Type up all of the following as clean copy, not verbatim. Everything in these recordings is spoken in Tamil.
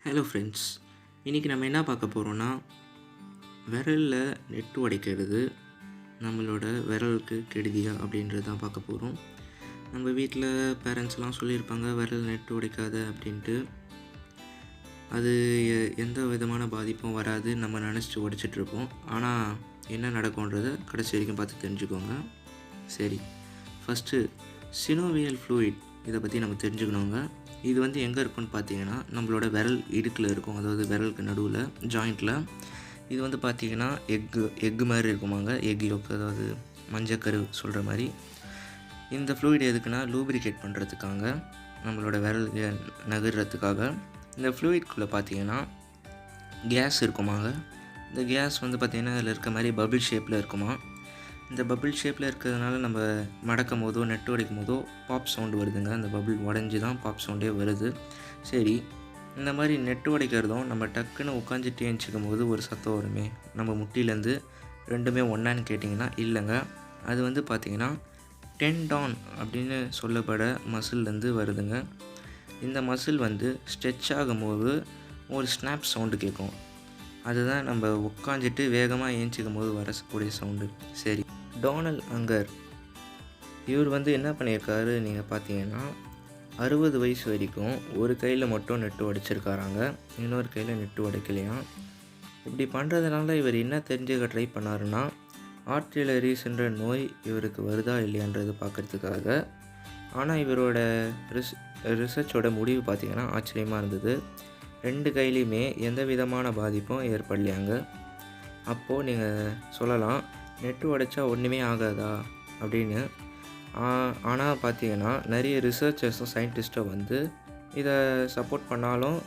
ஹலோ ஃப்ரெண்ட்ஸ், இன்றைக்கி நம்ம என்ன பார்க்க போகிறோன்னா, விரலில் நெட்டு உடைக்கிறது நம்மளோட விரலுக்கு கெடுதியா அப்படின்றது தான் பார்க்க போகிறோம். நம்ம வீட்டில் பேரண்ட்ஸ்லாம் சொல்லியிருப்பாங்க, விரல் நெட்டு உடைக்காத அப்படின்ட்டு. அது எந்த விதமான பாதிப்பும் வராது, நம்ம நினச்சிட்டு உடைச்சிட்ருப்போம். ஆனால் என்ன நடக்கும்ன்றதை கடைசி வரைக்கும் பார்த்து தெரிஞ்சுக்கோங்க. சரி, ஃபஸ்ட்டு சினோவியல் ஃப்ளூயிட் இதை பற்றி நம்ம தெரிஞ்சுக்கணுங்க. இது வந்து எங்கே இருக்குன்னு பார்த்தீங்கன்னா, நம்மளோட விரல் இடுக்கில் இருக்கும். அதாவது விரலுக்கு நடுவில் ஜாயிண்ட்டில். இது வந்து பார்த்திங்கன்னா எக்கு மாதிரி இருக்குமாங்க. எக் யோக், அதாவது மஞ்சக்கரு சொல்கிற மாதிரி. இந்த ஃப்ளூயிட் எதுக்குன்னா லூப்ரிகேட் பண்ணுறதுக்காக, நம்மளோட விரல் நகர்றதுக்காக. இந்த ஃப்ளூயிட்குள்ளே பார்த்திங்கன்னா கேஸ் இருக்குமாங்க. இந்த கேஸ் வந்து பார்த்திங்கன்னா அதில் இருக்க மாதிரி பபிள் ஷேப்பில் இருக்குமா. இந்த பபிள் ஷேப்பில் இருக்கிறதுனால நம்ம மடக்கும் போதோ நெட்டு உடைக்கும் போதோ பாப் சவுண்டு வருதுங்க. அந்த பபிள் உடஞ்சி தான் பாப் சவுண்டே வருது. சரி, இந்த மாதிரி நெட்டு உடைக்கிறதும் நம்ம டக்குன்னு உட்காந்துட்டு ஏஞ்சிக்கும் போது ஒரு சத்தம் வருமே, நம்ம முட்டிலேருந்து ரெண்டுமே ஒன்றான்னு கேட்டிங்கன்னா இல்லைங்க. அது வந்து பார்த்திங்கன்னா டென்டான் அப்படின்னு சொல்லப்பட மசில்லேருந்து வருதுங்க. இந்த மசில் வந்து ஸ்ட்ரெச் ஆகும்போது ஒரு ஸ்னாப் சவுண்டு கேட்கும். அதுதான் நம்ம உட்காந்துட்டு வேகமாக ஏஞ்சிக்கும் போது வரக்கூடிய சவுண்டு. சரி, டோனல் அங்கர் இவர் வந்து என்ன பண்ணியிருக்காரு நீங்கள் பார்த்தீங்கன்னா, 60 வயசு வரைக்கும் ஒரு கையில் மட்டும் நெட்டு உடைச்சிருக்காராங்க, இன்னொரு கையில் நெட்டு உடைக்கலையாம். இப்படி பண்ணுறதுனால இவர் என்ன தெரிஞ்சுக்க ட்ரை பண்ணாருன்னா, ஆர்டிலரிஸ்ன்ற நோய் இவருக்கு வருதா இல்லையான்றது பார்க்குறதுக்காக. ஆனால் இவரோட ரிசர்ச்சோட முடிவு பார்த்திங்கன்னா ஆச்சரியமாக இருந்தது. 2 கையிலையுமே எந்த விதமான பாதிப்பும் ஏற்படலையாங்க. அப்போது நீங்கள் சொல்லலாம், நெட்டு உடைச்சா ஒன்றுமே ஆகாதா அப்படின்னு. ஆனால் பார்த்தீங்கன்னா நிறைய ரிசர்ச்சர்ஸும் சயின்டிஸ்ட்டும் வந்து இதை சப்போர்ட் பண்ணாலும்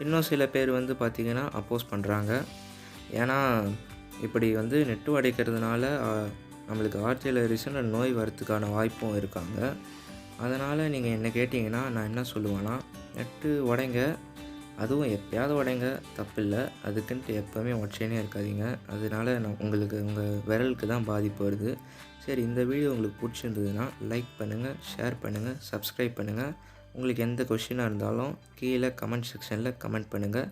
இன்னும் சில பேர் வந்து பார்த்திங்கன்னா அப்போஸ் பண்ணுறாங்க. ஏன்னா இப்படி வந்து நெட்டு உடைக்கிறதுனால நம்மளுக்கு ஆர்டிலரிஸ்ன்ற நோய் வரத்துக்கான வாய்ப்பும் இருக்காங்க. அதனால் நீங்கள் என்ன கேட்டிங்கன்னா நான் என்ன சொல்லுவேன்னா, நெட்டு உடைங்க, அதுவும் எப்போயாவது உடைங்க, தப்பில்லை. அதுக்குன்ட்டு எப்போவுமே உடச்சினே இருக்காதீங்க. அதனால உங்களுக்கு உங்கள் விரலுக்கு தான் பாதிப்பு வருது. சரி, இந்த வீடியோ உங்களுக்கு பிடிச்சிருந்ததுன்னா லைக் பண்ணுங்கள், ஷேர் பண்ணுங்கள், சப்ஸ்கிரைப் பண்ணுங்கள். உங்களுக்கு எந்த கொஷினாக இருந்தாலும் கீழே கமெண்ட் செக்ஷனில் கமெண்ட் பண்ணுங்கள்.